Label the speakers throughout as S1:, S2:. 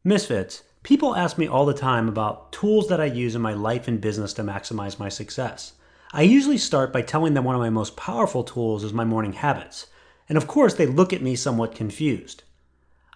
S1: Misfits, people ask me all the time about tools that I use in my life and business to maximize my success. I usually start by telling them one of my most powerful tools is my morning habits. And of course, they look at me somewhat confused.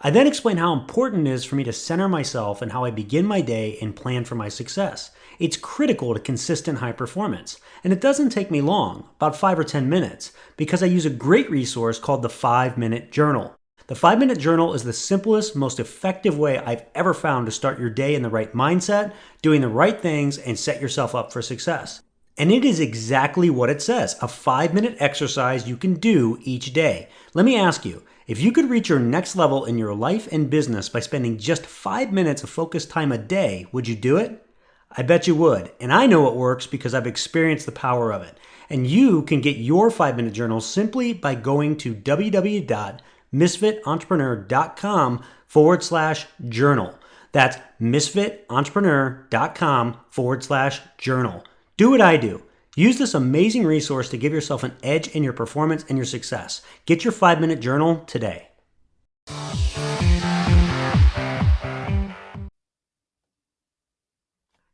S1: I then explain how important it is for me to center myself and how I begin my day and plan for my success. It's critical to consistent high performance. And it doesn't take me long, about 5 or 10 minutes, because I use a great resource called the 5-Minute Journal. The 5-Minute Journal is the simplest, most effective way I've ever found to start your day in the right mindset, doing the right things, and set yourself up for success. And it is exactly what it says, a 5-minute exercise you can do each day. Let me ask you, if you could reach your next level in your life and business by spending just 5 minutes of focused time a day, would you do it? I bet you would. And I know it works because I've experienced the power of it. And you can get your 5-minute journal simply by going to www.misfitentrepreneur.com/journal. That's misfitentrepreneur.com/journal. Do what I do. Use this amazing resource to give yourself an edge in your performance and your success. Get your 5-minute journal today.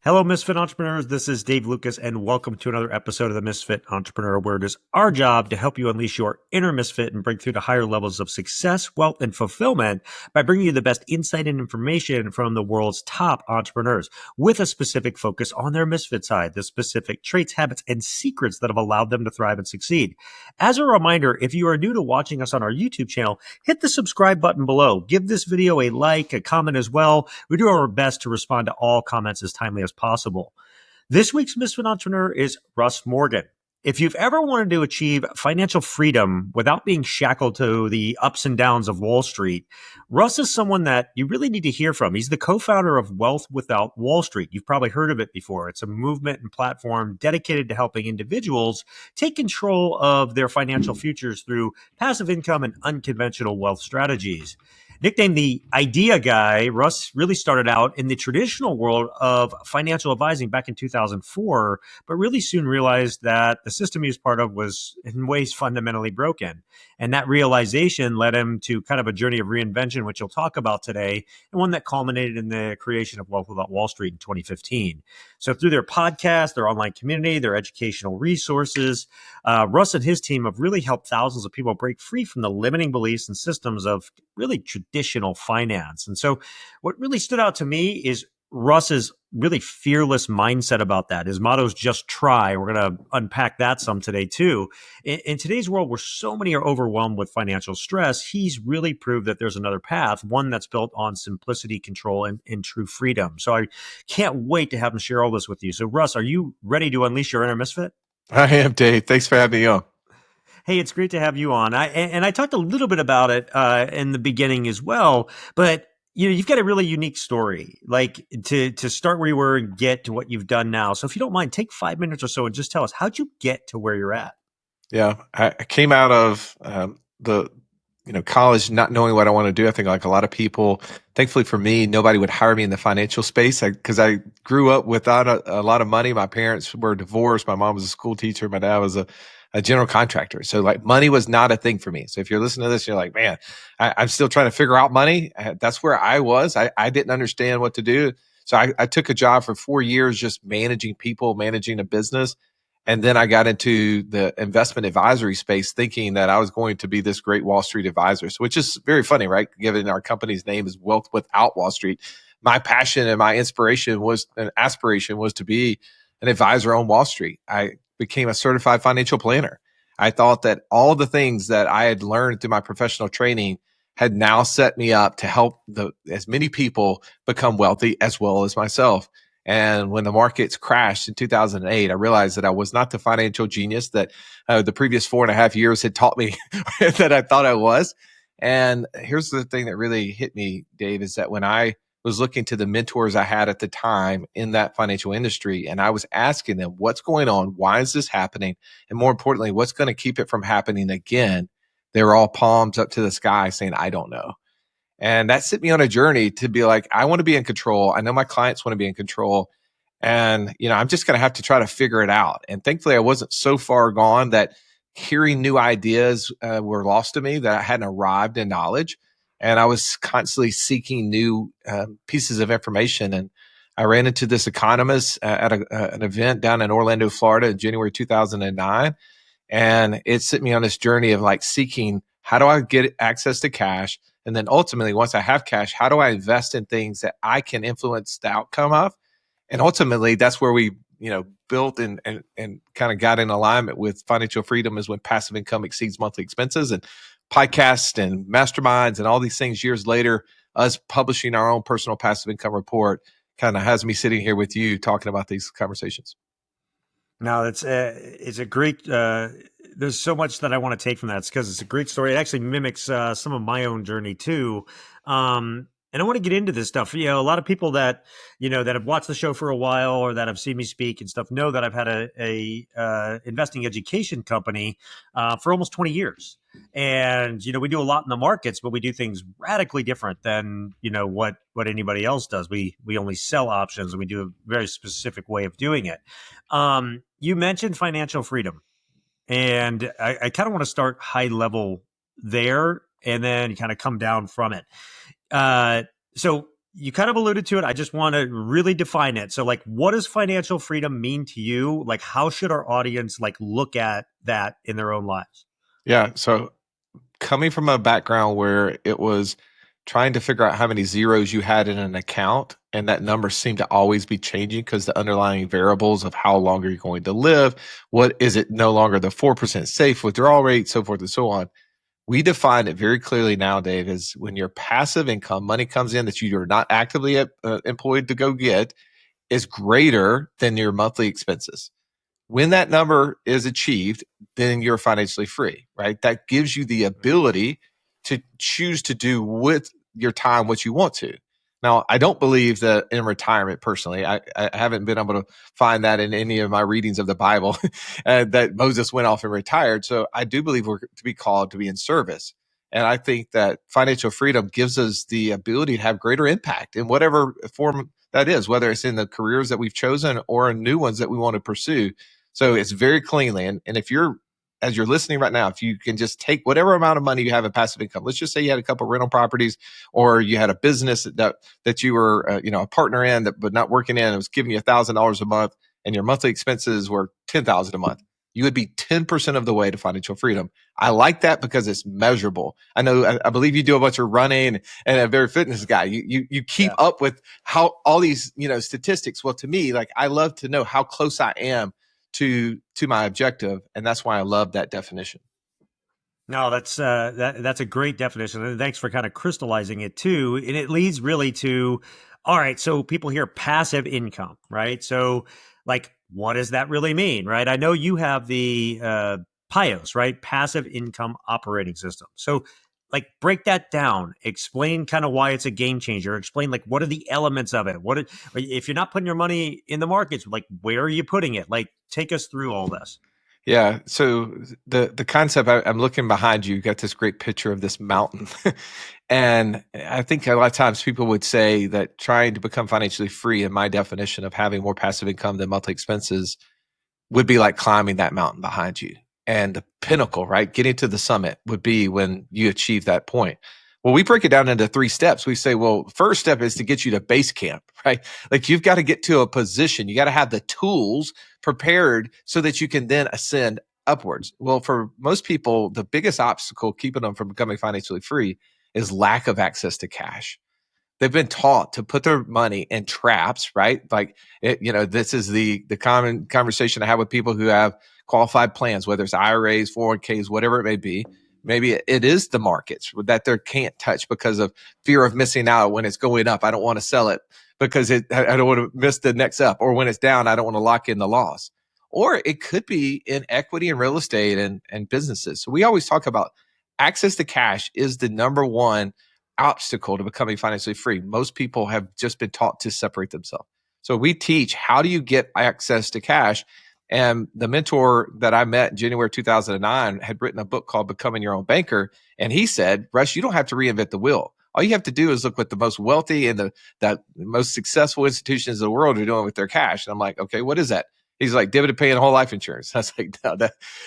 S1: Hello, Misfit Entrepreneurs. This is Dave Lukas, and welcome to another episode of the Misfit Entrepreneur, where it is our job to help you unleash your inner misfit and break through to higher levels of success, wealth, and fulfillment by bringing you the best insight and information from the world's top entrepreneurs with a specific focus on their misfit side, the specific traits, habits, and secrets that have allowed them to thrive and succeed. As a reminder, if you are new to watching us on our YouTube channel, hit the subscribe button below. Give this video a like, a comment as well. We do our best to respond to all comments as timely as possible. This week's Misfit Entrepreneur is Russ Morgan. If you've ever wanted to achieve financial freedom without being shackled to the ups and downs of Wall Street, Russ is someone that you really need to hear from. He's the co-founder of Wealth Without Wall Street. You've probably heard of it before. It's a movement and platform dedicated to helping individuals take control of their financial futures through passive income and unconventional wealth strategies. Nicknamed the idea guy, Russ really started out in the traditional world of financial advising back in 2004, but really soon realized that the system he was part of was in ways fundamentally broken. And that realization led him to kind of a journey of reinvention, which he'll talk about today, and one that culminated in the creation of Wealth Without Wall Street in 2015. So through their podcast, their online community, their educational resources, Russ and his team have really helped thousands of people break free from the limiting beliefs and systems of really traditional finance. And so what really stood out to me is Russ's really fearless mindset about that. His motto is just try. We're going to unpack that some today too. In today's world where so many are overwhelmed with financial stress, he's really proved that there's another path, one that's built on simplicity, control, and true freedom. So I can't wait to have him share all this with you. So Russ, are you ready to unleash your inner misfit?
S2: I am, Dave. Thanks for having me on.
S1: Hey, it's great to have you on. I talked a little bit about it in the beginning as well, but you've got a really unique story, like to start where you were and get to what you've done now. So if you don't mind, take 5 minutes or so and just tell us, how'd you get to where you're at?
S2: Yeah, I came out of the college not knowing what I want to do. I think like a lot of people, thankfully for me, nobody would hire me in the financial space because I grew up without a lot of money. My parents were divorced. My mom was a school teacher. My dad was a general contractor. So like money was not a thing for me. So if you're listening to this, you're like, man, I'm still trying to figure out money. That's where I was. I didn't understand what to do. So I took a job for 4 years, just managing people, managing a business. And then I got into the investment advisory space thinking that I was going to be this great Wall Street advisor. So, which is very funny, right? Given our company's name is Wealth Without Wall Street. My passion and my inspiration was an aspiration was to be an advisor on Wall Street. I became a certified financial planner. I thought that all the things that I had learned through my professional training had now set me up to help as many people become wealthy as well as myself. And when the markets crashed in 2008, I realized that I was not the financial genius that the previous 4.5 years had taught me that I thought I was. And here's the thing that really hit me, Dave, is that when I was looking to the mentors I had at the time in that financial industry, and I was asking them, what's going on? Why is this happening? And more importantly, what's going to keep it from happening again? They were all palms up to the sky saying, I don't know. And that set me on a journey to be like, I want to be in control. I know my clients want to be in control. And, I'm just going to have to try to figure it out. And thankfully, I wasn't so far gone that hearing new ideas were lost to me, that I hadn't arrived in knowledge. and I was constantly seeking new pieces of information. And I ran into this economist at an event down in Orlando, Florida in January 2009. And it sent me on this journey of like seeking, how do I get access to cash? And then ultimately, once I have cash, how do I invest in things that I can influence the outcome of? And ultimately, that's where we, built and kind of got in alignment with financial freedom, is when passive income exceeds monthly expenses. And podcasts and masterminds and all these things years later, us publishing our own personal passive income report kind of has me sitting here with you talking about these conversations.
S1: No, it's a great. There's so much that I want to take from that. It's because it's a great story. It actually mimics some of my own journey too. And I want to get into this stuff. A lot of people that that have watched the show for a while or that have seen me speak and stuff know that I've had a investing education company for almost 20 years. And we do a lot in the markets, but we do things radically different than what anybody else does. We only sell options, and we do a very specific way of doing it. You mentioned financial freedom, and I kind of want to start high level there and then kind of come down from it. So you kind of alluded to it. I just want to really define it. So like, what does financial freedom mean to you? Like, how should our audience like look at that in their own lives?
S2: Yeah. So coming from a background where it was trying to figure out how many zeros you had in an account, and that number seemed to always be changing because the underlying variables of how long are you going to live, what is it no longer the 4% safe withdrawal rate, so forth and so on. We define it very clearly now, Dave, is when your passive income, money comes in that you are not actively employed to go get, is greater than your monthly expenses. When that number is achieved, then you're financially free, right? That gives you the ability to choose to do with your time what you want to. Now, I don't believe that in retirement personally. I haven't been able to find that in any of my readings of the Bible that Moses went off and retired. So I do believe we're to be called to be in service. And I think that financial freedom gives us the ability to have greater impact in whatever form that is, whether it's in the careers that we've chosen or in new ones that we want to pursue. So it's very cleanly. And if you're, as you're listening right now, if you can just take whatever amount of money you have in passive income, let's just say you had a couple of rental properties, or you had a business that you were, a partner in that, but not working in, it was giving you $1,000 a month, and your monthly expenses were $10,000 a month. You would be 10% of the way to financial freedom. I like that because it's measurable. I know, I believe you do a bunch of running and a very fitness guy. You keep up with how all these, statistics. Well, to me, like, I love to know how close I am to my objective, and that's why I love that definition.
S1: No, that's a great definition, and thanks for kind of crystallizing it too. And it leads really to, all right. So people hear passive income, right? So, like, what does that really mean, right? I know you have the PIOS, right? Passive income operating system. So, like, break that down. Explain kind of why it's a game changer. Explain like what are the elements of it. If you're not putting your money in the markets, like where are you putting it? Like, take us through all this.
S2: Yeah. So the concept, I'm looking behind you. You got this great picture of this mountain, and I think a lot of times people would say that trying to become financially free, in my definition of having more passive income than monthly expenses, would be like climbing that mountain behind you. And the pinnacle, right? Getting to the summit would be when you achieve that point. Well, we break it down into 3 steps. We say, well, first step is to get you to base camp, right? Like, you've got to get to a position. You got to have the tools prepared so that you can then ascend upwards. Well, for most people, the biggest obstacle keeping them from becoming financially free is lack of access to cash. They've been taught to put their money in traps, right? Like, this is the common conversation I have with people who have qualified plans, whether it's IRAs, 401ks, whatever it may be. Maybe it is the markets that they can't touch because of fear of missing out when it's going up. I don't want to sell it because I don't want to miss the next up, or when it's down, I don't want to lock in the loss. Or it could be in equity and real estate and businesses. So we always talk about access to cash is the number one obstacle to becoming financially free. Most people have just been taught to separate themselves. So we teach, how do you get access to cash? And the mentor that I met in January 2009 had written a book called Becoming Your Own Banker. And he said, Russ, you don't have to reinvent the wheel. All you have to do is look what the most wealthy and the most successful institutions in the world are doing with their cash. And I'm like, okay, what is that? He's like, dividend paying whole life insurance. I was like, no,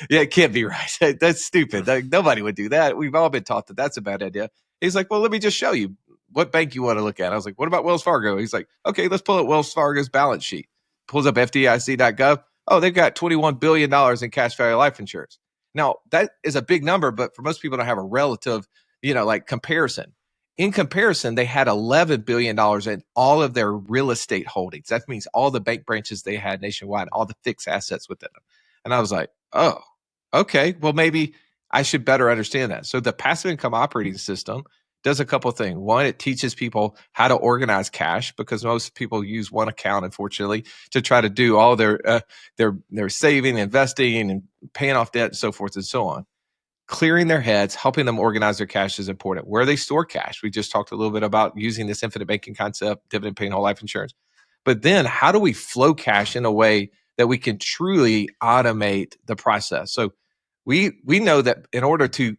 S2: it can't be right. That's stupid. Nobody would do that. We've all been taught that that's a bad idea. He's like, well, let me just show you what bank you want to look at. I was like, what about Wells Fargo? He's like, okay, let's pull up Wells Fargo's balance sheet. Pulls up FDIC.gov. Oh, they've got $21 billion in cash value life insurance. Now, that is a big number, but for most people don't have a relative, like comparison. In comparison, they had $11 billion in all of their real estate holdings. That means all the bank branches they had nationwide, all the fixed assets within them. And I was like, oh, okay, well, maybe I should better understand that. So the passive income operating system does a couple of things. One, it teaches people how to organize cash, because most people use one account, unfortunately, to try to do all their saving, investing, and paying off debt, and so forth and so on. Clearing their heads, helping them organize their cash is important. Where they store cash. We just talked a little bit about using this infinite banking concept, dividend paying whole life insurance. But then how do we flow cash in a way that we can truly automate the process? So we know that in order to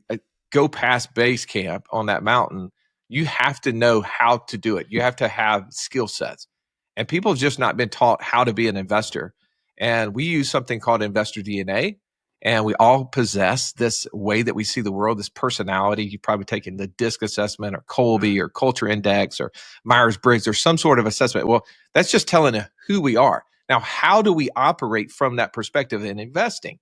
S2: go past base camp on that mountain, you have to know how to do it. You have to have skill sets. And people have just not been taught how to be an investor. And we use something called investor DNA. And we all possess this way that we see the world, this personality. You've probably taken the DISC assessment or Colby or Culture Index or Myers-Briggs or some sort of assessment. Well, that's just telling us who we are. Now, how do we operate from that perspective in investing?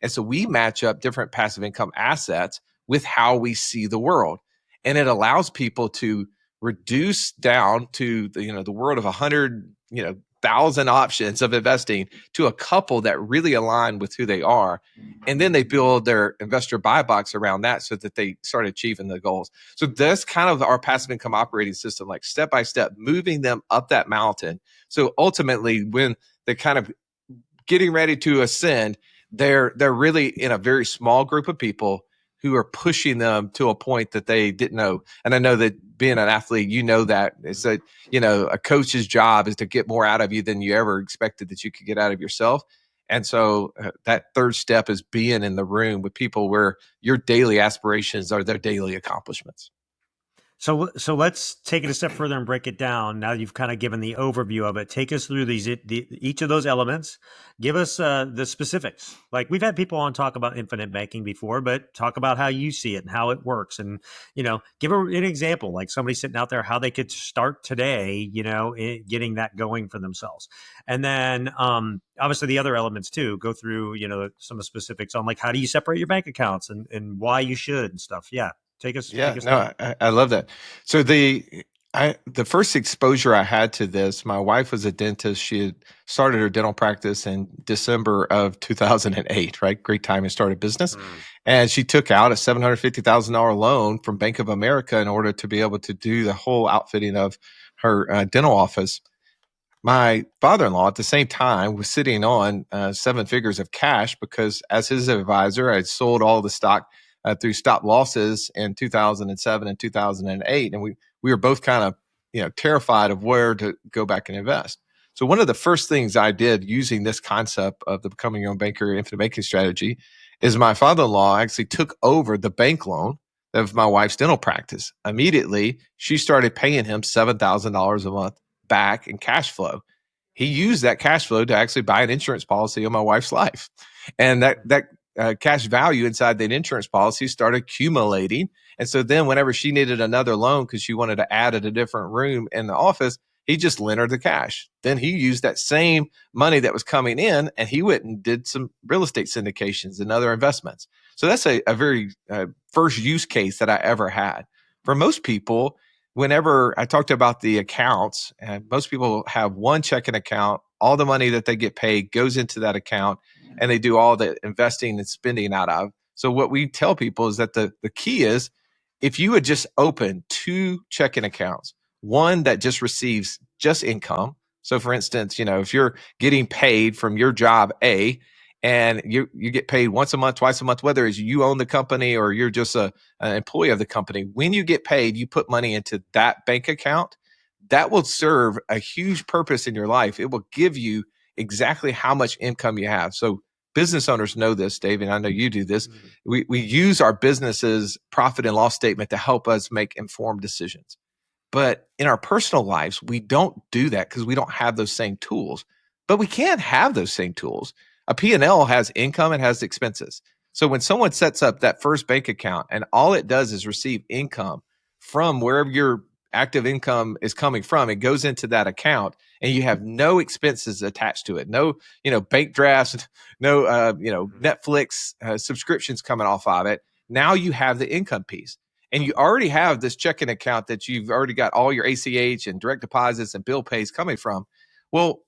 S2: And so we match up different passive income assets with how we see the world. And it allows people to reduce down to the world of 100,000 options of investing to a couple that really align with who they are. And then they build their investor buy box around that so that they start achieving the goals. So that's kind of our passive income operating system, like step by step, moving them up that mountain. So ultimately, when they're kind of getting ready to ascend, they're really in a very small group of people who are pushing them to a point that they didn't know. And I know that being an athlete, that is that, a coach's job is to get more out of you than you ever expected that you could get out of yourself. And so that third step is being in the room with people where your daily aspirations are their daily accomplishments.
S1: So let's take it a step further and break it down. Now you've kind of given the overview of it. Take us through each of those elements. Give us the specifics. Like, we've had people on talk about infinite banking before, but talk about how you see it and how it works. And, give an example, like somebody sitting out there, how they could start today, getting that going for themselves. And then obviously the other elements too, go through, some of the specifics on like, how do you separate your bank accounts and why you should and stuff. Yeah. Take us.
S2: I love that. So the first exposure I had to this, my wife was a dentist. She had started her dental practice in December of 2008, right? Great time to start a business. And she took out a $750,000 loan from Bank of America in order to be able to do the whole outfitting of her dental office. My father-in-law at the same time was sitting on 7 figures of cash because as his advisor, I'd sold all the stock through stop losses in 2007 and 2008. And we were both kind of, terrified of where to go back and invest. So one of the first things I did using this concept of the becoming your own banker infinite banking strategy is my father-in-law actually took over the bank loan of my wife's dental practice. Immediately, she started paying him $7,000 a month back in cash flow. He used that cash flow to actually buy an insurance policy on my wife's life. And that cash value inside that insurance policy started accumulating. And so then whenever she needed another loan because she wanted to add at a different room in the office, he just lent her the cash. Then he used that same money that was coming in and he went and did some real estate syndications and other investments. So that's a very first use case that I ever had. For most people, whenever I talked about the accounts, and most people have one checking account, all the money that they get paid goes into that account and they do all the investing and spending out of. So what we tell people is that the key is if you would just open 2 checking accounts, one that just receives just income. So for instance, if you're getting paid from your job A and you get paid once a month, twice a month, whether it's you own the company or you're just an employee of the company, when you get paid, you put money into that bank account. That will serve a huge purpose in your life. It will give you exactly how much income you have. So business owners know this, Dave, and I know you do this. We use our business's profit and loss statement to help us make informed decisions. But in our personal lives, we don't do that because we don't have those same tools. But we can have those same tools. A P&L has income and has expenses. So when someone sets up that first bank account and all it does is receive income from wherever your active income is coming from. It goes into that account, and you have no expenses attached to it. No, bank drafts, no, Netflix subscriptions coming off of it. Now you have the income piece, and you already have this checking account that you've already got all your ACH and direct deposits and bill pays coming from. Well,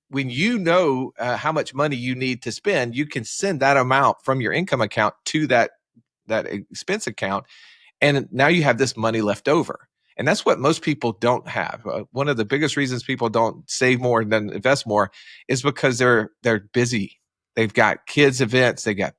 S2: when you know how much money you need to spend, you can send that amount from your income account to that expense account, and now you have this money left over. And that's what most people don't have. One of the biggest reasons people don't save more than invest more is because they're busy. They've got kids events, they got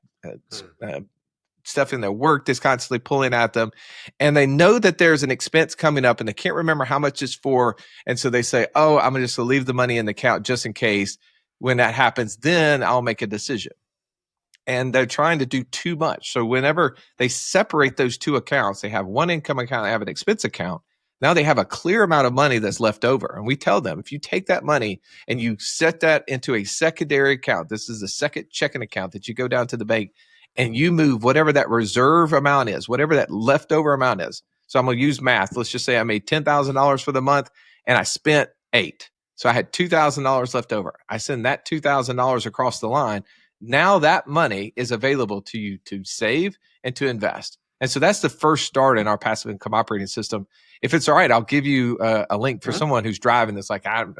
S2: stuff in their work that's constantly pulling at them, and they know that there's an expense coming up and they can't remember how much it's for. And so they say, oh, I'm going to just leave the money in the account just in case. When that happens, then I'll make a decision. And they're trying to do too much. So whenever they separate those two accounts, they have one income account, they have an expense account. Now they have a clear amount of money that's left over. And we tell them, if you take that money and you set that into a secondary account, this is the second checking account that you go down to the bank, and you move whatever that reserve amount is, whatever that leftover amount is. So I'm going to use math. Let's just say I made $10,000 for the month and I spent $8,000. So I had $2,000 left over. I send that $2,000 across the line. Now that money is available to you to save and to invest. And so that's the first start in our passive income operating system. If it's all right, I'll give you a link for someone who's driving that's like, I'm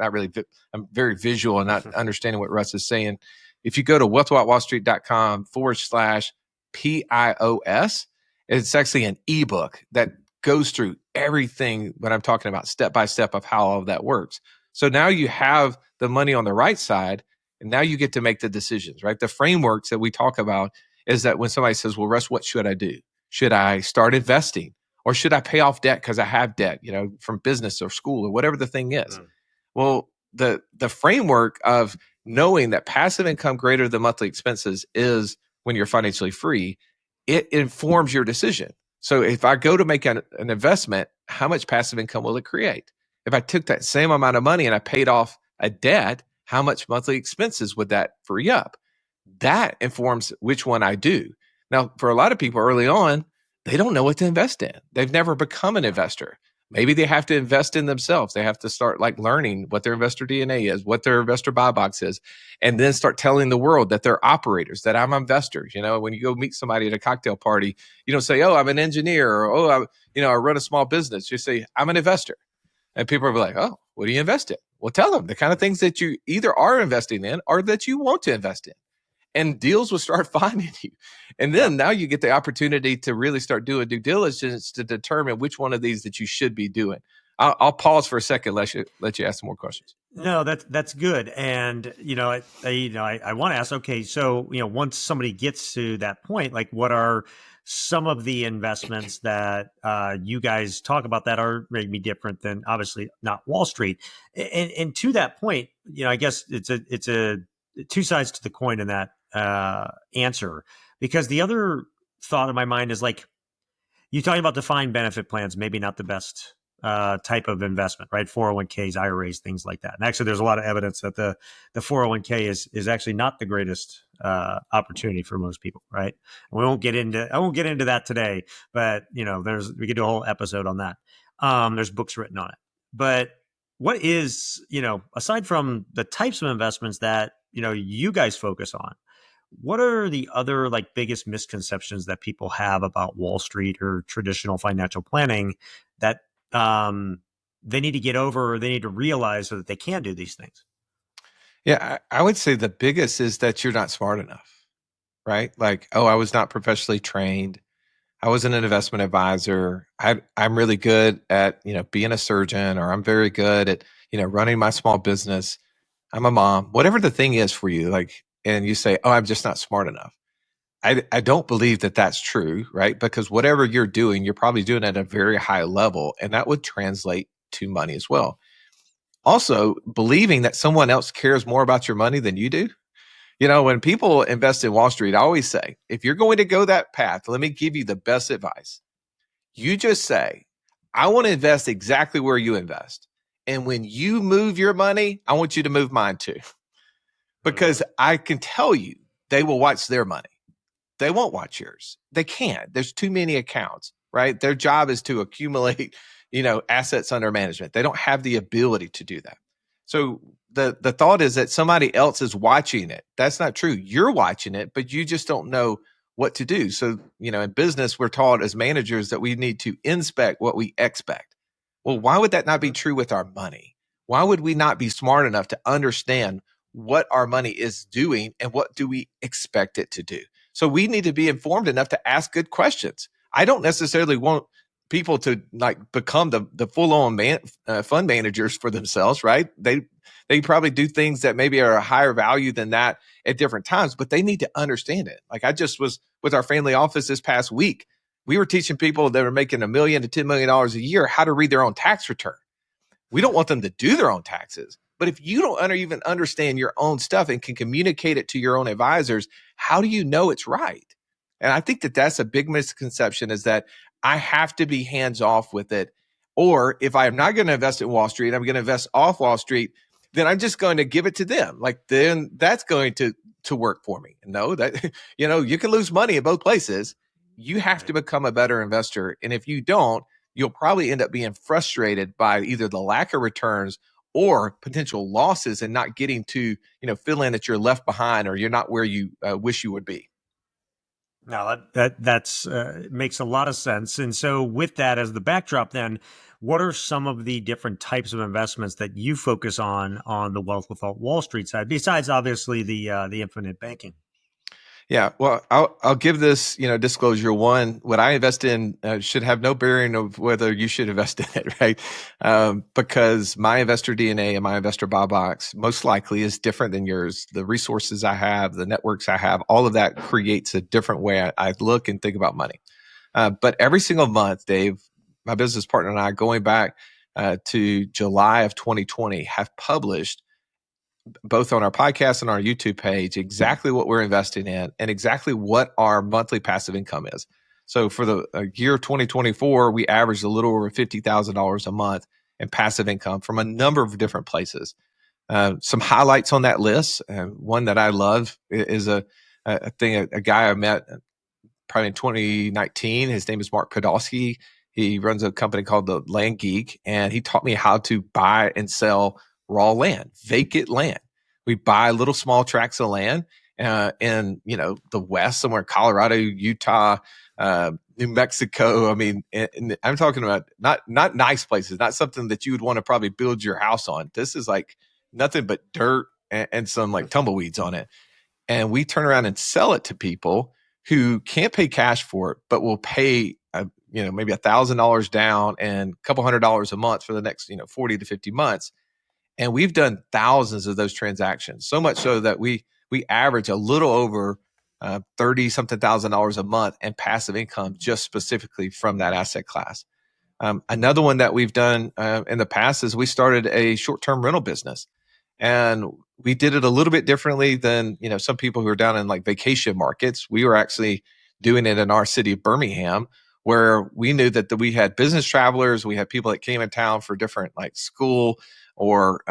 S2: very visual and not understanding what Russ is saying. If you go to wealthwithoutwallstreet.com/PIOS, it's actually an ebook that goes through everything when I'm talking about step by step of how all of that works. So now you have the money on the right side, and now you get to make the decisions, right? The frameworks that we talk about is that when somebody says, well, Russ, what should I do? Should I start investing, or should I pay off debt because I have debt, from business or school or whatever the thing is? Well, the framework of knowing that passive income greater than monthly expenses is when you're financially free, it informs your decision. So if I go to make an investment, how much passive income will it create? If I took that same amount of money and I paid off a debt, how much monthly expenses would that free up? That informs which one I do. Now, for a lot of people early on, they don't know what to invest in. They've never become an investor. Maybe they have to invest in themselves. They have to start learning what their investor DNA is, what their investor buy box is, and then start telling the world that they're operators, that I'm investors. When you go meet somebody at a cocktail party, you don't say, oh, I'm an engineer, or, oh, I run a small business. You say, I'm an investor. And people are like, oh, what do you invest in? Well, tell them the kind of things that you either are investing in or that you want to invest in. And deals will start finding you. And then now you get the opportunity to really start doing due diligence to determine which one of these that you should be doing. I'll pause for a second, let you ask some more questions.
S1: No, that's good. And, I want to ask, okay, so, once somebody gets to that point, what are some of the investments that you guys talk about that are maybe different than obviously not Wall Street? And to that point, I guess it's a two sides to the coin in that answer, because the other thought in my mind is you talking about defined benefit plans, maybe not the best type of investment, right? 401ks, IRAs, things like that. And actually, there's a lot of evidence that the 401k is actually not the greatest opportunity for most people, right? And I won't get into that today, but we could do a whole episode on that. There's books written on it. But what is, aside from the types of investments that you guys focus on, what are the other biggest misconceptions that people have about Wall Street or traditional financial planning that they need to get over, or they need to realize so that they can do these things?
S2: Yeah, I would say the biggest is that you're not smart enough, right? Oh, I was not professionally trained. I wasn't an investment advisor. I'm really good at, being a surgeon, or I'm very good at, running my small business. I'm a mom, whatever the thing is for you, and you say, oh, I'm just not smart enough. I don't believe that that's true, right? Because whatever you're doing, you're probably doing at a very high level, and that would translate to money as well. Also, believing that someone else cares more about your money than you do. When people invest in Wall Street, I always say, if you're going to go that path, let me give you the best advice. You just say, I want to invest exactly where you invest. And when you move your money, I want you to move mine too. Because I can tell you, they will watch their money. They won't watch yours. They can't. There's too many accounts. right? Their job is to accumulate, assets under management. They don't have the ability to do that. So the thought is that somebody else is watching it. That's not true. You're watching it, but you just don't know what to do. So, in business, we're taught as managers that we need to inspect what we expect. Well, why would that not be true with our money? Why would we not be smart enough to understand what our money is doing and what do we expect it to do? So we need to be informed enough to ask good questions. I don't necessarily want people to like become the full on fund managers for themselves, right? They probably do things that maybe are a higher value than that at different times, but they need to understand it. Like I just was with our family office this past week. We were teaching people that are making $1 million to $10 million a year how to read their own tax return. We don't want them to do their own taxes. But if you don't even understand your own stuff and can communicate it to your own advisors, how do you know it's right? And I think that that's a big misconception, is that I have to be hands off with it. Or if I'm not going to invest in Wall Street, I'm going to invest off Wall Street, then I'm just going to give it to them. Like then that's going to work for me. No, that, you can lose money in both places. You have to become a better investor. And if you don't, you'll probably end up being frustrated by either the lack of returns or potential losses and not getting to, feel in that you're left behind or you're not where you wish you would be.
S1: Now that's makes a lot of sense. And so, with that as the backdrop, then, what are some of the different types of investments that you focus on the Wealth Without Wall Street side, besides obviously the infinite banking?
S2: Yeah, well, I'll give this, disclosure. One, what I invest in should have no bearing of whether you should invest in it, right? Because my investor DNA and my investor buy box most likely is different than yours. The resources I have, the networks I have, all of that creates a different way I look and think about money. But every single month, Dave, my business partner and I, going back to July of 2020, have published both on our podcast and our YouTube page exactly what we're investing in and exactly what our monthly passive income is. So for the year 2024, we averaged a little over $50,000 a month in passive income from a number of different places. Some highlights on that list. One that I love is a guy I met probably in 2019. His name is Mark Podolsky. He runs a company called the Land Geek, and he taught me how to buy and sell raw land, vacant land. We buy little small tracts of land in the West, somewhere in Colorado, Utah, New Mexico. I mean, and I'm talking about not nice places, not something that you would want to probably build your house on. This is like nothing but dirt and some like tumbleweeds on it. And we turn around and sell it to people who can't pay cash for it, but will pay, maybe $1,000 down and a couple $100 a month for the next, 40 to 50 months. And we've done thousands of those transactions, so much so that we average a little over 30 something $1,000 a month in passive income just specifically from that asset class. Another one that we've done in the past is we started a short-term rental business. And we did it a little bit differently than, some people who are down in like vacation markets. We were actually doing it in our city of Birmingham, where we knew that we had business travelers, we had people that came in town for different like school or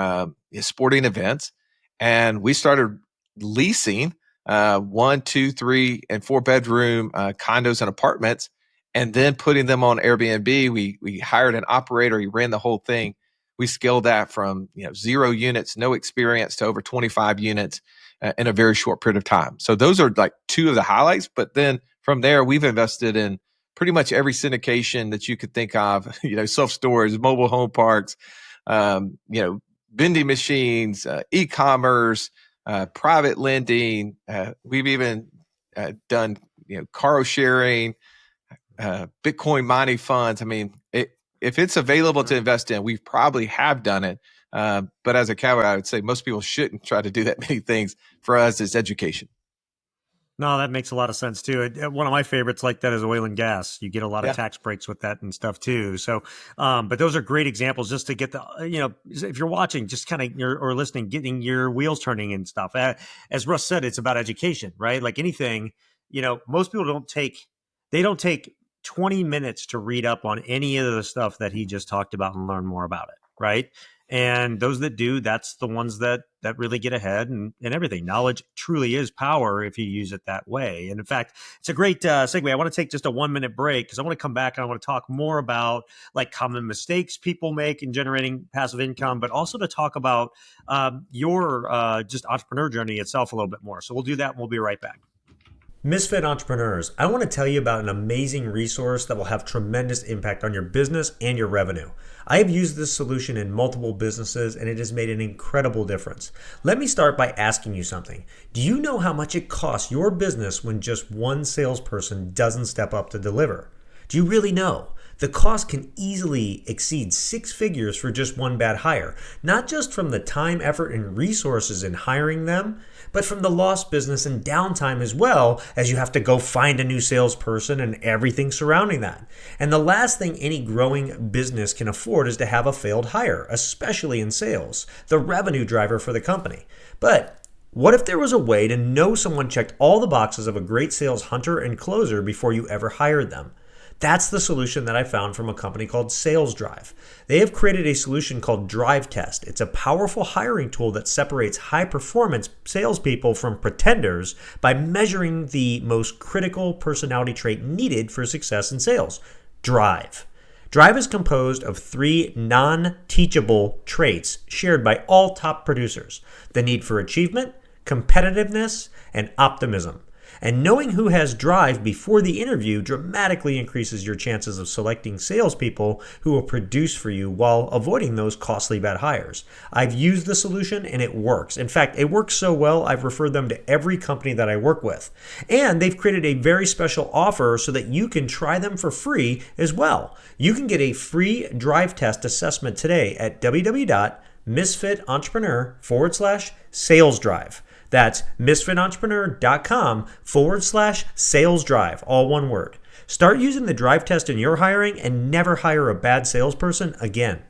S2: sporting events. And we started leasing 1, 2, 3, and 4 bedroom condos and apartments, and then putting them on Airbnb. We hired an operator. He ran the whole thing. We scaled that from 0 units, no experience, to over 25 units in a very short period of time. So those are like two of the highlights. But then from there, we've invested in pretty much every syndication that you could think of. Self-storage, mobile home parks, vending machines, e-commerce, private lending. We've even done car sharing, Bitcoin mining funds. I mean, if it's available to invest in, we probably have done it. But as a caveat, I would say most people shouldn't try to do that many things. For us, it's education.
S1: No, that makes a lot of sense too. One of my favorites like that is oil and gas. You get a lot of
S2: Yeah.
S1: tax breaks with that and stuff too. So, but those are great examples just to get the, if you're watching, just kind of or listening, getting your wheels turning and stuff. As Russ said, it's about education, right? Like anything, most people they don't take 20 minutes to read up on any of the stuff that he just talked about and learn more about it, right? And those that do, that's the ones that that really get ahead and everything. Knowledge truly is power if you use it that way. And in fact, it's a great segue. I want to take just a 1 minute break because I want to come back and I want to talk more about like common mistakes people make in generating passive income, but also to talk about your just entrepreneur journey itself a little bit more. So we'll do that and we'll be right back. Misfit Entrepreneurs, I want to tell you about an amazing resource that will have tremendous impact on your business and your revenue. I have used this solution in multiple businesses and it has made an incredible difference. Let me start by asking you something. Do you know how much it costs your business when just one salesperson doesn't step up to deliver? Do you really know? The cost can easily exceed 6 figures for just one bad hire, not just from the time, effort, and resources in hiring them, but from the lost business and downtime as well, as you have to go find a new salesperson and everything surrounding that. And the last thing any growing business can afford is to have a failed hire, especially in sales, the revenue driver for the company. But what if there was a way to know someone checked all the boxes of a great sales hunter and closer before you ever hired them? That's the solution that I found from a company called Sales Drive. They have created a solution called Drive Test. It's a powerful hiring tool that separates high-performance salespeople from pretenders by measuring the most critical personality trait needed for success in sales: drive. Drive is composed of 3 non-teachable traits shared by all top producers: the need for achievement, competitiveness, and optimism. And knowing who has drive before the interview dramatically increases your chances of selecting salespeople who will produce for you while avoiding those costly bad hires. I've used the solution and it works. In fact, it works so well, I've referred them to every company that I work with. And they've created a very special offer so that you can try them for free as well. You can get a free drive test assessment today at www.misfitentrepreneur.com/sales drive. That's misfitentrepreneur.com/sales drive, all one word. Start using the drive test in your hiring and never hire a bad salesperson again.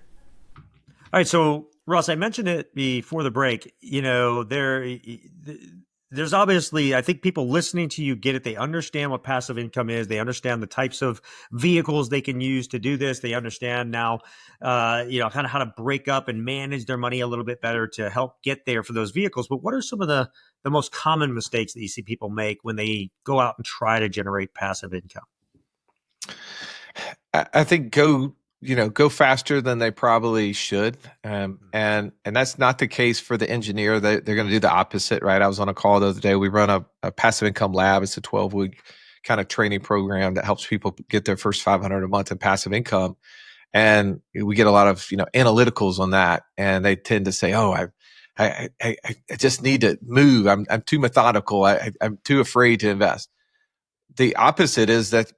S1: All right, so Russ, I mentioned it before the break. There's obviously, I think people listening to you get it. They understand what passive income is. They understand the types of vehicles they can use to do this. They understand now, kind of how to break up and manage their money a little bit better to help get there for those vehicles. But what are some of the most common mistakes that you see people make when they go out and try to generate passive income?
S2: I think go faster than they probably should, and that's not the case for the engineer. They're going to do the opposite, right? I was on a call the other day. We run a passive income lab. It's a 12-week kind of training program that helps people get their first $500 a month in passive income, and we get a lot of analyticals on that, and they tend to say, "Oh, I just need to move. I'm too methodical. I'm too afraid to invest." The opposite is that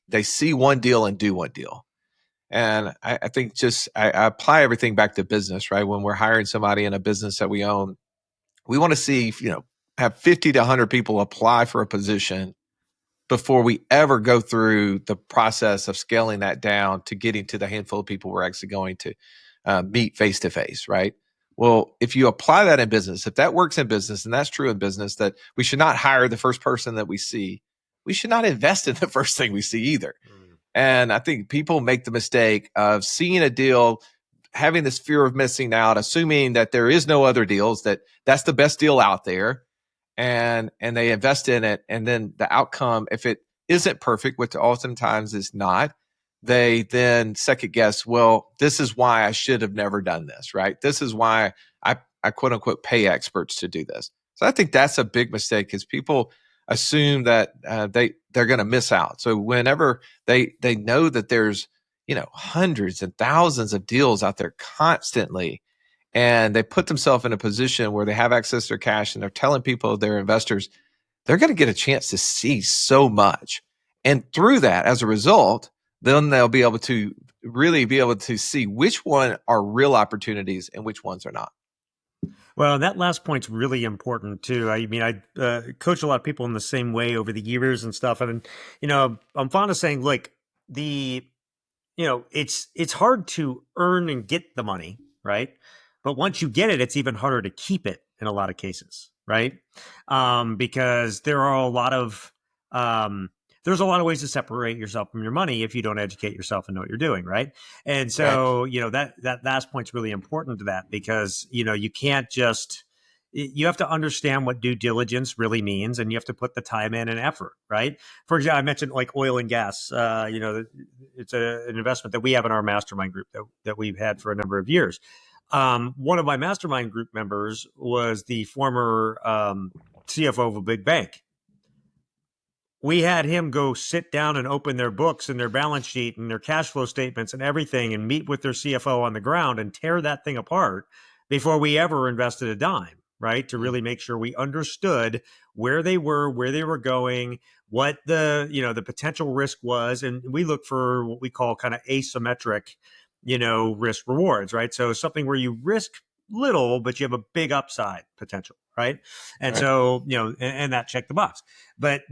S2: they see one deal and do one deal. And I think I apply everything back to business, right? When we're hiring somebody in a business that we own, we want to see, have 50 to 100 people apply for a position before we ever go through the process of scaling that down to getting to the handful of people we're actually going to meet face to face, right? Well, if you apply that in business, if that works in business, and that's true in business, that we should not hire the first person that we see, we should not invest in the first thing we see either. And I think people make the mistake of seeing a deal, having this fear of missing out, assuming that there is no other deals, that's the best deal out there. And they invest in it. And then the outcome, if it isn't perfect, which oftentimes is not, they then second guess, well, this is why I should have never done this, right? This is why I quote unquote pay experts to do this. So I think that's a big mistake because people assume that they're going to miss out. So whenever they know that there's hundreds and thousands of deals out there constantly, and they put themselves in a position where they have access to their cash and they're telling people they're investors, they're going to get a chance to see so much. And through that, as a result, then they'll be able to really be able to see which one are real opportunities and which ones are not.
S1: Well, that last point's really important too. I mean, I coach a lot of people in the same way over the years and stuff. And, I'm fond of saying, like, it's hard to earn and get the money, right? But once you get it, it's even harder to keep it in a lot of cases, right? Because there are a lot of there's a lot of ways to separate yourself from your money if you don't educate yourself and know what you're doing, right? And
S2: Right.
S1: so, that last point's really important to that, because, you can't just, you have to understand what due diligence really means, and you have to put the time in and effort, right? For example, I mentioned like oil and gas. It's an investment that we have in our mastermind group that we've had for a number of years. One of my mastermind group members was the former CFO of a big bank. We had him go sit down and open their books and their balance sheet and their cash flow statements and everything, and meet with their CFO on the ground and tear that thing apart before we ever invested a dime, right? To really make sure we understood where they were going, what the potential risk was. And we look for what we call kind of asymmetric, risk rewards, right? So something where you risk little, but you have a big upside potential, right? And
S2: Right.
S1: so, and that checked the box. But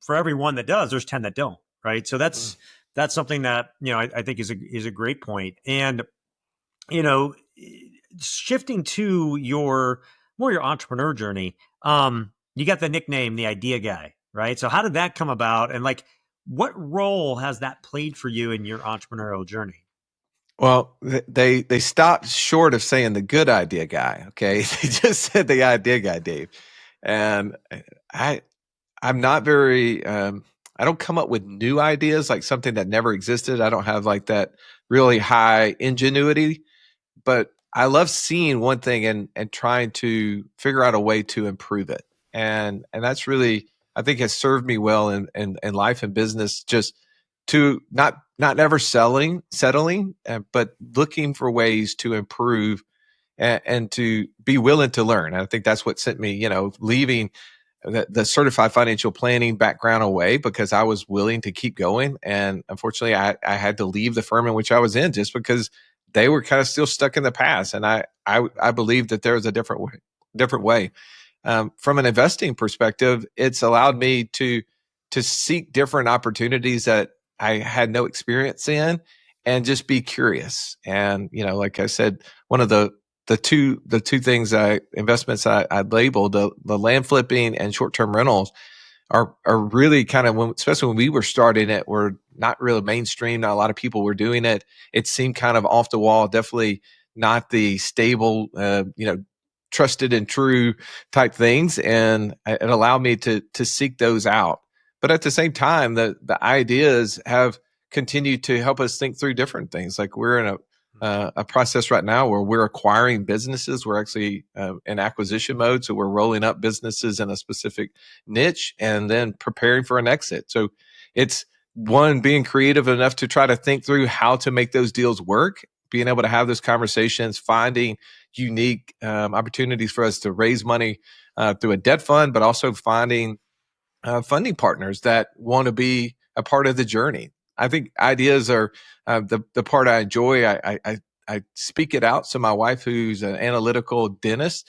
S1: for every one that does, there's 10 that don't, right? So
S2: Mm.
S1: that's something that, I think is a great point. And, you know, shifting to your entrepreneur journey, you got the nickname, the idea guy, right? So how did that come about? And like, what role has that played for you in your entrepreneurial journey?
S2: Well, they stopped short of saying the good idea guy. Okay, they just said the idea guy, Dave. And I I'm not very I don't come up with new ideas, like something that never existed. I don't have like that really high ingenuity, but I love seeing one thing and trying to figure out a way to improve it. And that's really, I think, has served me well in life and business, just to not never settling, but looking for ways to improve and to be willing to learn. And I think that's what sent me, leaving the certified financial planning background away, because I was willing to keep going. And unfortunately, I had to leave the firm in which I was in just because they were kind of still stuck in the past. And I believe that there was a different way. From an investing perspective, it's allowed me to seek different opportunities that I had no experience in, and just be curious. And like I said, one of the two things investments I labeled, the land flipping and short term rentals, are really kind of, especially when we were starting it, were not really mainstream. Not a lot of people were doing it. It seemed kind of off the wall. Definitely not the stable, trusted and true type things, and it allowed me to seek those out. But at the same time, the ideas have continued to help us think through different things. Like we're in a process right now where we're acquiring businesses. We're actually in acquisition mode, so we're rolling up businesses in a specific niche and then preparing for an exit. So it's one, being creative enough to try to think through how to make those deals work, being able to have those conversations, finding unique opportunities for us to raise money through a debt fund, but also finding funding partners that want to be a part of the journey. I think ideas are the part I enjoy. I speak it out. So my wife, who's an analytical dentist,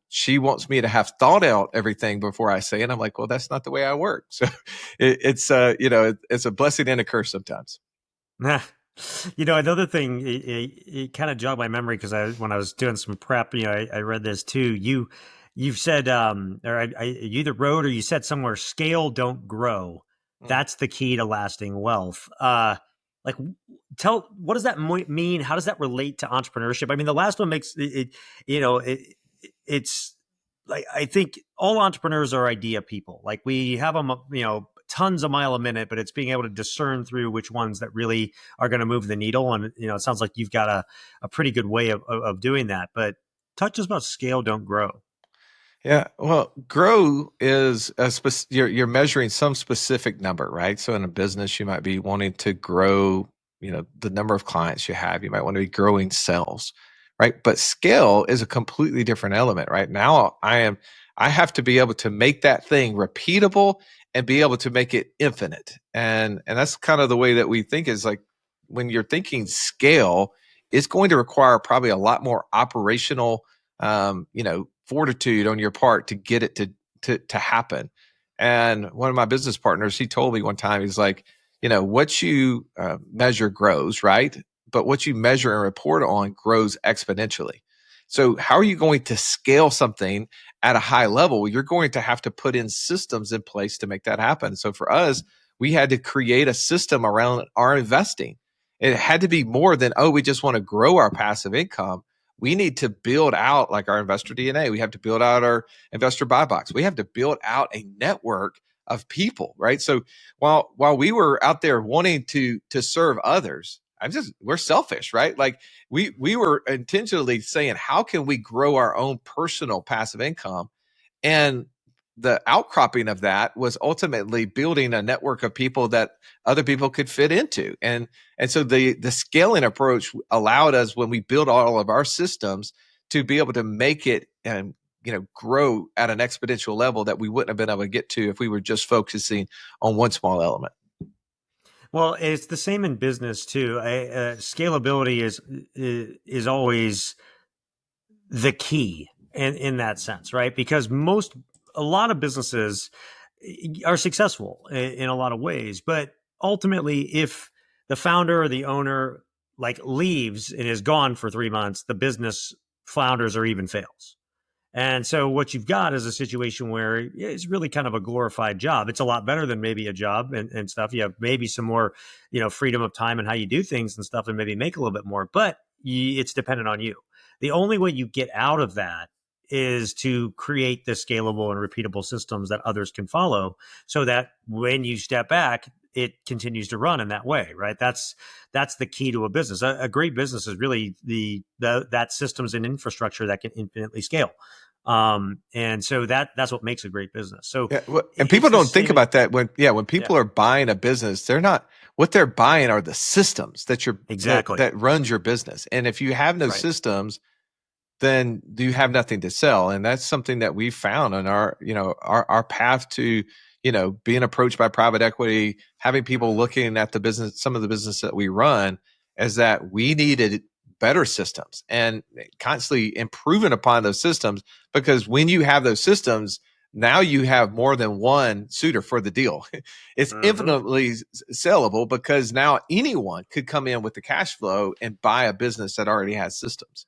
S2: she wants me to have thought out everything before I say it. I'm like, well, that's not the way I work. So it's a blessing and a curse sometimes.
S1: Another thing, it kind of jogged my memory because when I was doing some prep, I read this too. You've said, or you either wrote or you said somewhere, scale, don't grow.
S2: Mm.
S1: That's the key to lasting wealth. Like, what does that mean? How does that relate to entrepreneurship? I mean, the last one makes it's like, I think all entrepreneurs are idea people. Like we have them, tons a mile a minute, but it's being able to discern through which ones that really are going to move the needle. And, it sounds like you've got a pretty good way of doing that, but talk to us about scale, don't grow.
S2: Yeah, well, grow is you're measuring some specific number, right? So in a business, you might be wanting to grow, the number of clients you have. You might want to be growing sales, right? But scale is a completely different element, right? Now I have to be able to make that thing repeatable and be able to make it infinite. And that's kind of the way that we think, is like, when you're thinking scale, it's going to require probably a lot more operational fortitude on your part to get it to happen. And one of my business partners, he told me one time, he's like, what you measure grows, right? But what you measure and report on grows exponentially. So how are you going to scale something at a high level? You're going to have to put in systems in place to make that happen. So for us, we had to create a system around our investing. It had to be more than, oh, we just want to grow our passive income. We need to build out like our investor DNA. We have to build out our investor buy box. We have to build out a network of people, right? So while we were out there wanting to serve others, we're selfish, right? Like we were intentionally saying, how can we grow our own personal passive income? And the outcropping of that was ultimately building a network of people that other people could fit into. And so the scaling approach allowed us, when we built all of our systems, to be able to make it and grow at an exponential level that we wouldn't have been able to get to if we were just focusing on one small element.
S1: Well, it's the same in business too. Scalability is always the key in that sense, right? Because a lot of businesses are successful in a lot of ways, but ultimately, if the founder or the owner like leaves and is gone for 3 months, the business flounders or even fails. And so what you've got is a situation where it's really kind of a glorified job. It's a lot better than maybe a job and stuff. You have maybe some more, freedom of time and how you do things and stuff, and maybe make a little bit more, but it's dependent on you. The only way you get out of that is to create the scalable and repeatable systems that others can follow, so that when you step back, it continues to run in that way, right? That's the key to a business. A great business is really that systems and infrastructure that can infinitely scale. And so that's what makes a great business. So
S2: Yeah, well, and people
S1: it's the
S2: don't think
S1: same.
S2: about that when
S1: Yeah,
S2: people are buying a business, they're not what they're buying are the systems
S1: exactly.
S2: that runs your business. And if you have no
S1: Right.
S2: systems, then you have nothing to sell. And that's something that we found on our path to, being approached by private equity, having people looking at the business, some of the business that we run, is that we needed better systems and constantly improving upon those systems, because when you have those systems, now you have more than one suitor for the deal. It's
S1: Mm-hmm.
S2: infinitely sellable, because now anyone could come in with the cash flow and buy a business that already has systems.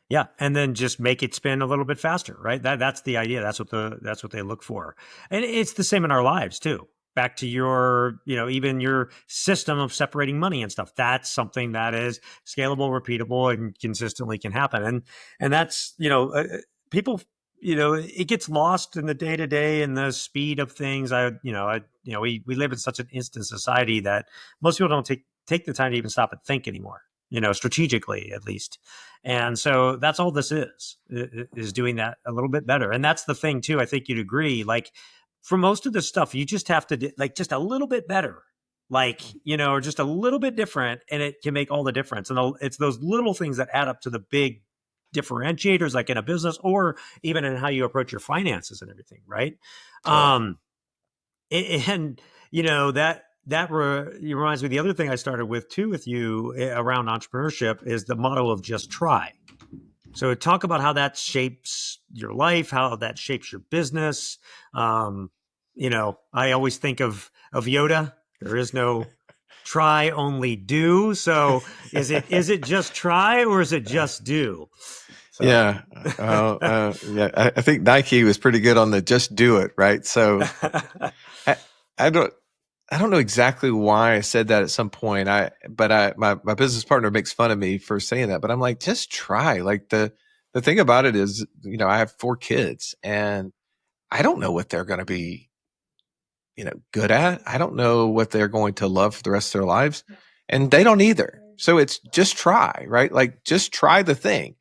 S1: Yeah, and then just make it spin a little bit faster, right? That's the idea. That's what they look for, and it's the same in our lives too. Back to your, even your system of separating money and stuff. That's something that is scalable, repeatable, and consistently can happen. And that's people. It gets lost in the day to day and the speed of things. We live in such an instant society that most people don't take the time to even stop and think anymore. Strategically at least. And so that's all this is doing that a little bit better. And that's the thing too. I think you'd agree. Like for most of the stuff, you just have to like just a little bit better, like, or just a little bit different, and it can make all the difference. And it's those little things that add up to the big differentiators, like in a business or even in how you approach your finances and everything. Right.
S2: Totally.
S1: Um, and reminds me, the other thing I started with too with you around entrepreneurship is the motto of just try. So talk about how that shapes your life, how that shapes your business. um, I always think of Yoda. There is no try, only do. So is it just try, or is it just do? So
S2: Yeah. Yeah. I think Nike was pretty good on the just do it. Right. So I, I don't, I don't know exactly why I said that at some point. My business partner makes fun of me for saying that, but I'm like, just try. Like the thing about it is, I have 4 kids, and I don't know what they're going to be, good at. I don't know what they're going to love for the rest of their lives, and they don't either. So it's just try, right? Like just try the thing.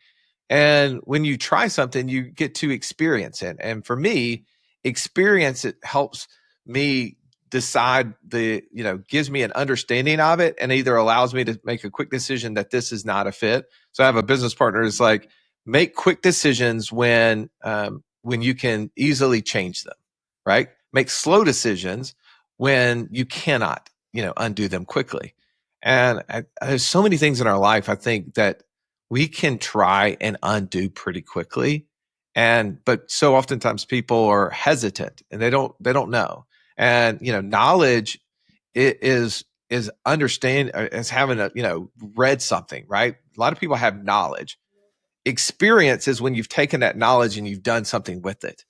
S2: And when you try something, you get to experience it. And for me, experience it helps me decide gives me an understanding of it, and either allows me to make a quick decision that this is not a fit. So I have a business partner who's like, make quick decisions when you can easily change them, right? Make slow decisions when you cannot, undo them quickly. And there's so many things in our life, I think, that we can try and undo pretty quickly. But so oftentimes people are hesitant and they don't know. And, knowledge is understand as having read something, right? A lot of people have knowledge. Experience is when you've taken that knowledge and you've done something with it.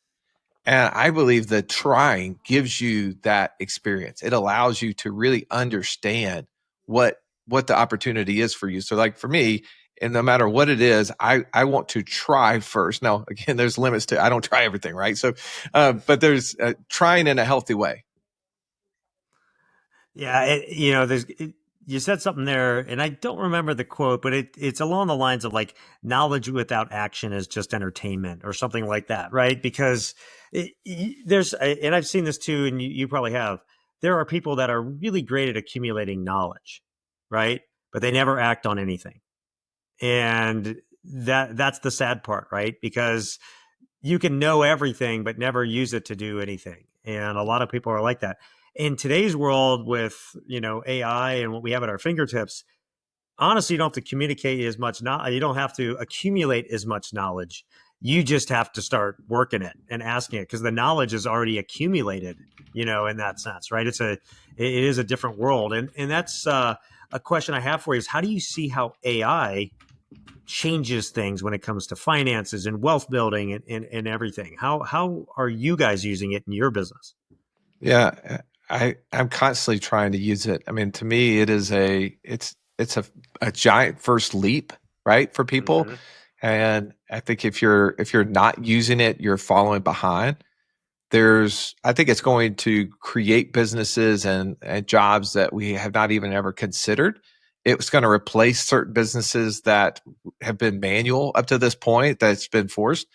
S2: And I believe that trying gives you that experience. It allows you to really understand what what the opportunity is for you. So like for me, and no matter what it is, I want to try first. Now, again, there's limits to I don't try everything, right? So, but there's trying in a healthy way.
S1: Yeah, you said something there, and I don't remember the quote, but it's along the lines of like knowledge without action is just entertainment or something like that, right? Because and I've seen this too, and you probably have. There are people that are really great at accumulating knowledge, right? But they never act on anything, and that's the sad part, right? Because you can know everything but never use it to do anything, and a lot of people are like that in today's world with AI and what we have at our fingertips. Honestly, you don't have to communicate as much, not you don't have to accumulate as much knowledge. You just have to start working it and asking it, because the knowledge is already accumulated, in that sense, right? It is a different world. And that's a question I have for you is, how do you see how AI changes things when it comes to finances and wealth building and everything? How are you guys using it in your business?
S2: Yeah, I'm constantly trying to use it. I mean, to me, it's a giant first leap, right, for people.
S1: Mm-hmm.
S2: And I think if you're not using it, you're following behind. I think it's going to create businesses and jobs that we have not even ever considered. It's going to replace certain businesses that have been manual up to this point, that's been forced.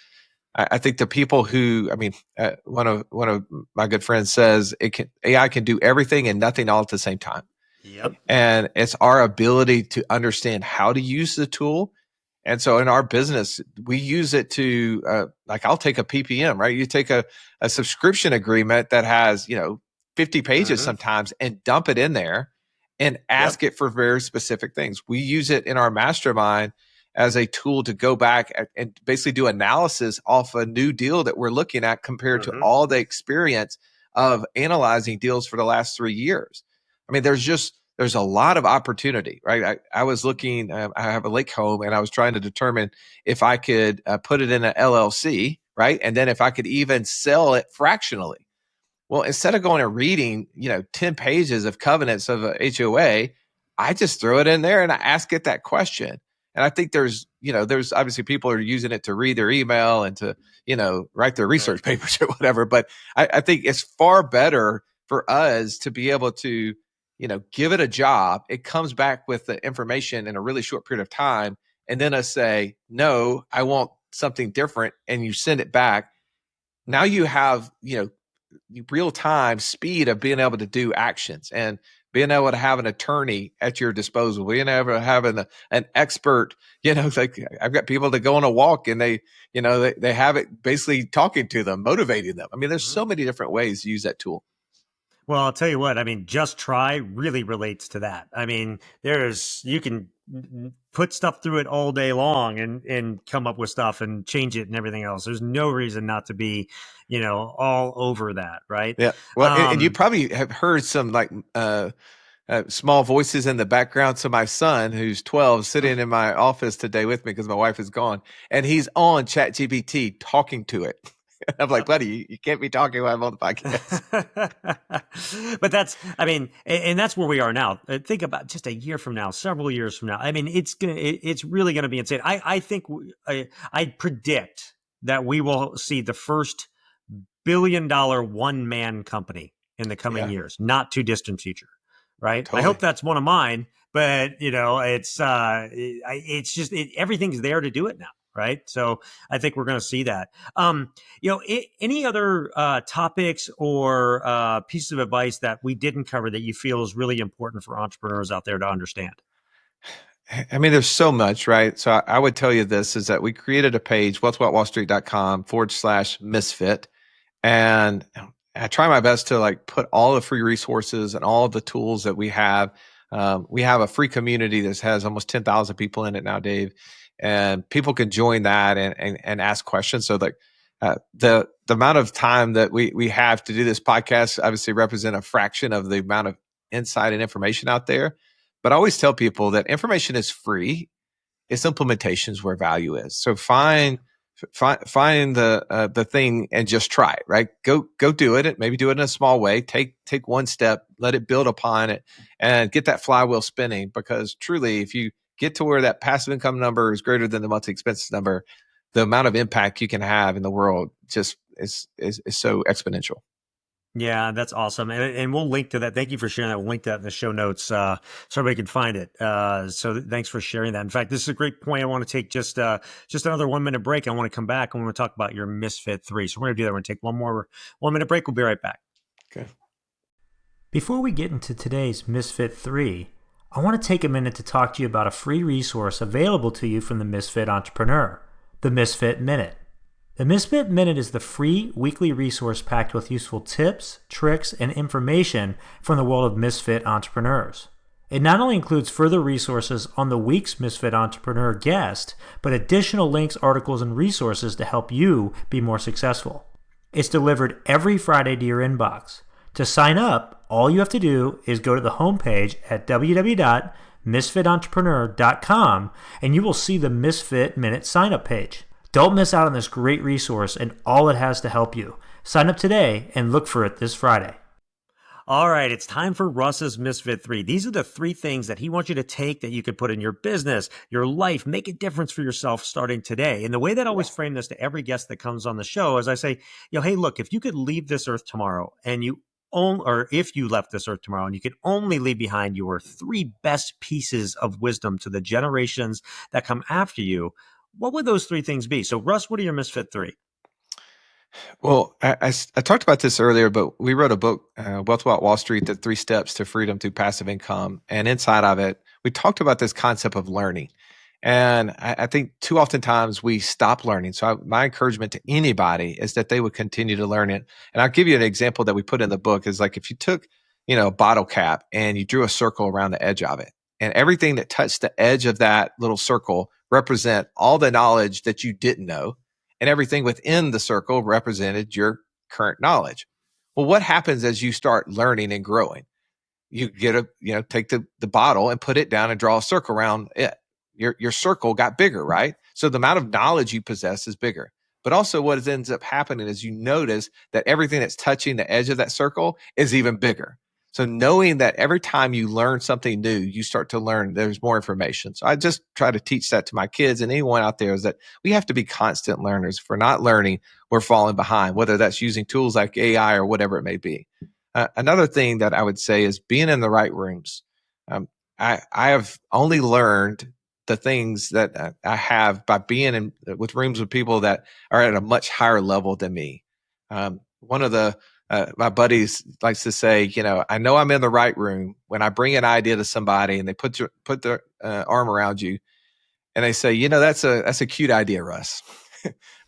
S2: I think the people who, I mean, one of my good friends says AI can do everything and nothing all at the same time.
S1: Yep.
S2: And it's our ability to understand how to use the tool. And so in our business, we use it to, like, I'll take a PPM, right? You take a subscription agreement that has, 50 pages
S1: Mm-hmm.
S2: sometimes, and dump it in there and
S1: Yep.
S2: ask it for very specific things. We use it in our mastermind as a tool to go back and basically do analysis off a new deal that we're looking at compared to
S1: Mm-hmm.
S2: all the experience of analyzing deals for the last 3 years. I mean, there's a lot of opportunity, right? I was looking, I have a lake home, and I was trying to determine if I could put it in an LLC, right? And then if I could even sell it fractionally. Well, instead of going and reading, 10 pages of covenants of a HOA, I just throw it in there and I ask it that question. And I think there's obviously people are using it to read their email and to, write their
S1: Right.
S2: research papers or whatever. But I think it's far better for us to be able to, give it a job. It comes back with the information in a really short period of time. And then us say, no, I want something different. And you send it back. Now you have, real time speed of being able to do actions and being able to have an attorney at your disposal, being able to have an expert, like I've got people that go on a walk and they have it basically talking to them, motivating them. I mean, there's
S1: Mm-hmm.
S2: so many different ways to use that tool.
S1: Well, I'll tell you what, I mean, just try really relates to that. I mean, you can put stuff through it all day long and come up with stuff and change it and everything else. There's no reason not to be, all over that, right?
S2: Yeah. Well, and you
S1: Um,
S2: probably have heard some like small voices in the background. So my son, who's 12, sitting in my office today with me because my wife is gone, and he's on ChatGPT talking to it. I'm like,
S1: yep.
S2: buddy, you can't be talking while I'm on the podcast.
S1: But that's, I mean, and that's where we are now. Think about just a year from now, several years from now. I mean, it's really gonna be insane. I think I predict that we will see the first $1 billion one man company in the coming
S2: Yeah,
S1: years, not too distant future. Right. I hope
S2: totally.
S1: that's one of mine, but it's just everything's there to do it now. Right. So I think we're going to see that. Any other topics or pieces of advice that we didn't cover that you feel is really important for entrepreneurs out there to understand?
S2: I mean, there's so much, right? So I would tell you this is that we created a page, wealthwithoutwallstreet.com/misfit. And I try my best to like put all the free resources and all of the tools that we have. We have a free community that has almost 10,000 people in it now, Dave, and people can join that and ask questions. So like the amount of time that we have to do this podcast obviously represent a fraction of the amount of insight and information out there. But I always tell people that information is free. It's implementations where value is. So find the thing and just try it, right? Go do it. Maybe do it in a small way. Take one step, let it build upon it, and get that flywheel spinning. Because truly, if you get to where that passive income number is greater than the monthly expenses number, the amount of impact you can have in the world just is so exponential.
S1: Yeah, that's awesome. And we'll link to that. Thank you for sharing that. We'll link to that in the show notes so everybody can find it. Thanks for sharing that. In fact, this is a great point. I want to take just another 1 minute break. I want to come back and we want to talk about your Misfit 3. So we're going to do that. We're going to take one more 1 minute break. We'll be right back.
S2: Okay.
S1: Before we get into today's Misfit 3, I want to take a minute to talk to you about a free resource available to you from the Misfit Entrepreneur, the Misfit Minute. The Misfit Minute is the free weekly resource packed with useful tips, tricks, and information from the world of Misfit entrepreneurs. It not only includes further resources on the week's Misfit Entrepreneur guest, but additional links, articles, and resources to help you be more successful. It's delivered every Friday to your inbox. To sign up, all you have to do is go to the homepage at www.misfitentrepreneur.com and you will see the Misfit Minute sign-up page. Don't miss out on this great resource and all it has to help you. Sign up today and look for it this Friday. All right, it's time for Russ's Misfit 3. These are the 3 things that he wants you to take that you could put in your business, your life, make a difference for yourself starting today. And the way that I always frame this to every guest that comes on the show is I say, hey, look, if you could leave this earth tomorrow and if you left this earth tomorrow and you could only leave behind your 3 best pieces of wisdom to the generations that come after you, what would those 3 things be? So, Russ, what are your Misfit 3?
S2: Well, I talked about this earlier, but we wrote a book, Wealth Without Wall Street, The 3 Steps to Freedom Through Passive Income. And inside of it, we talked about this concept of learning. And I think too oftentimes we stop learning. So my encouragement to anybody is that they would continue to learn it. And I'll give you an example that we put in the book is like if you took, a bottle cap and you drew a circle around the edge of it, and everything that touched the edge of that little circle represent all the knowledge that you didn't know, and everything within the circle represented your current knowledge. Well, what happens as you start learning and growing? You take the bottle and put it down and draw a circle around it. Your circle got bigger, right? So the amount of knowledge you possess is bigger. But also what ends up happening is you notice that everything that's touching the edge of that circle is even bigger. So knowing that every time you learn something new, you start to learn there's more information. So I just try to teach that to my kids and anyone out there is that we have to be constant learners. If we're not learning, we're falling behind, whether that's using tools like AI or whatever it may be. Another thing that I would say is being in the right rooms. I have only learned the things that I have by being with rooms with people that are at a much higher level than me. One of my buddies likes to say, I know I'm in the right room when I bring an idea to somebody and they put their arm around you and they say, that's a cute idea, Russ.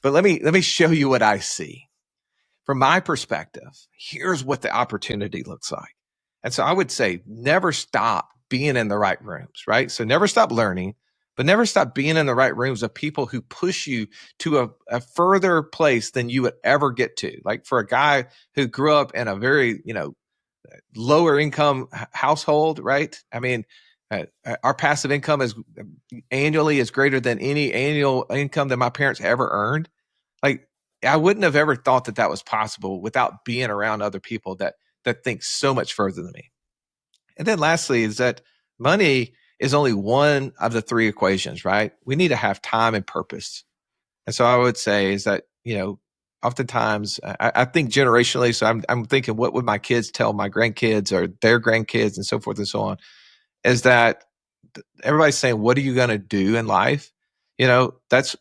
S2: But let me show you what I see. From my perspective, here's what the opportunity looks like. And so I would say never stop being in the right rooms, right? So never stop learning, but never stop being in the right rooms of people who push you to a further place than you would ever get to. Like for a guy who grew up in a very, lower income household, right? I mean, our passive income is annually is greater than any annual income that my parents ever earned. Like I wouldn't have ever thought that was possible without being around other people that think so much further than me. And then lastly is that money is only one of the 3 equations, right? We need to have time and purpose. And so I would say is that, oftentimes I think generationally, so I'm thinking what would my kids tell my grandkids or their grandkids and so forth and so on, is that everybody's saying, what are you going to do in life? That's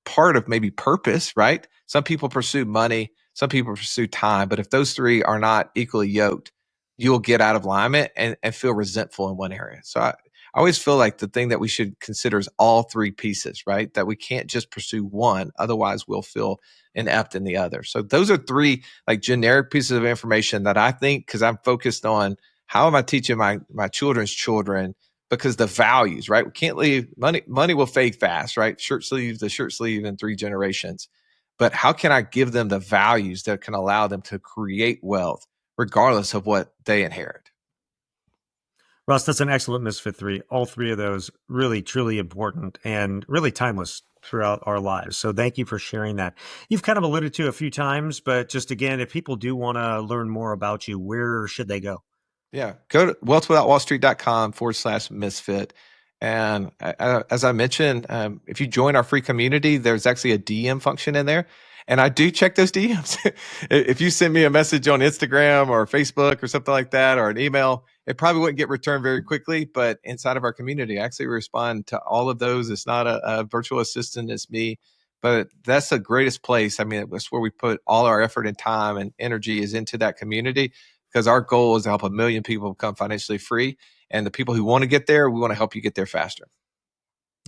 S2: part of maybe purpose, right? Some people pursue money, some people pursue time, but if those 3 are not equally yoked, you'll get out of alignment and feel resentful in one area. So I always feel like the thing that we should consider is all 3 pieces, right? That we can't just pursue one, otherwise we'll feel inept in the other. So those are 3 like generic pieces of information that I think, because I'm focused on how am I teaching my children's children, because the values, right? We can't leave money will fade fast, right? The shirt sleeve in 3 generations. But how can I give them the values that can allow them to create wealth regardless of what they inherit?
S1: Russ, that's an excellent Misfit 3. All 3 of those really, truly important and really timeless. throughout our lives. So thank you for sharing that. You've kind of alluded to a few times, but just again, if people do want to learn more about you, where should they go?
S2: Yeah. Go to wealthwithoutwallstreet.com/misfit. And as I mentioned, if you join our free community, there's actually a DM function in there. And I do check those DMs. If you send me a message on Instagram or Facebook or something like that, or an email, it probably wouldn't get returned very quickly. But inside of our community, I actually respond to all of those. It's not a virtual assistant, it's me. But that's the greatest place. I mean, it's where we put all our effort and time and energy is into that community, because our goal is to help 1 million people become financially free. And the people who want to get there, we want to help you get there faster.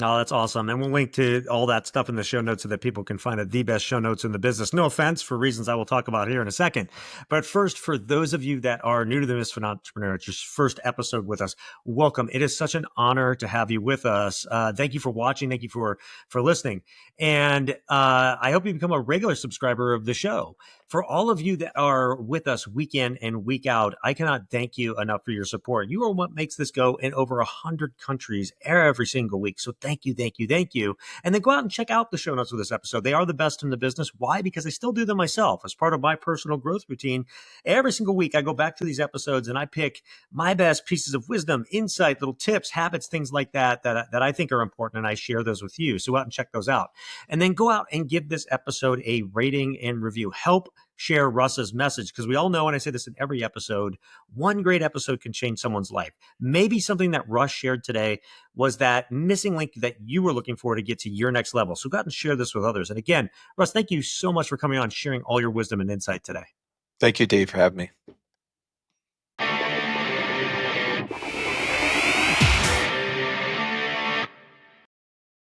S1: Oh, that's awesome. And we'll link to all that stuff in the show notes so that people can find it the best show notes in the business. No offense, for reasons I will talk about here in a second. But first, for those of you that are new to the Misfit Entrepreneur, it's your first episode with us, welcome. It is such an honor to have you with us. Thank you for watching. Thank you for listening. And I hope you become a regular subscriber of the show. For all of you that are with us week in and week out, I cannot thank you enough for your support. You are what makes this go in over 100 countries every single week. So thank you, thank you, thank you. And then go out and check out the show notes of this episode. They are the best in the business. Why? Because I still do them myself as part of my personal growth routine. Every single week, I go back to these episodes and I pick my best pieces of wisdom, insight, little tips, habits, things like that I think are important. And I share those with you. So go out and check those out. And then go out and give this episode a rating and review. Help share Russ's message, because we all know, and I say this in every episode, one great episode can change someone's life. Maybe something that Russ shared today was that missing link that you were looking for to get to your next level. So go out and share this with others. And again, Russ, thank you so much for coming on, sharing all your wisdom and insight today.
S2: Thank you, Dave, for having me.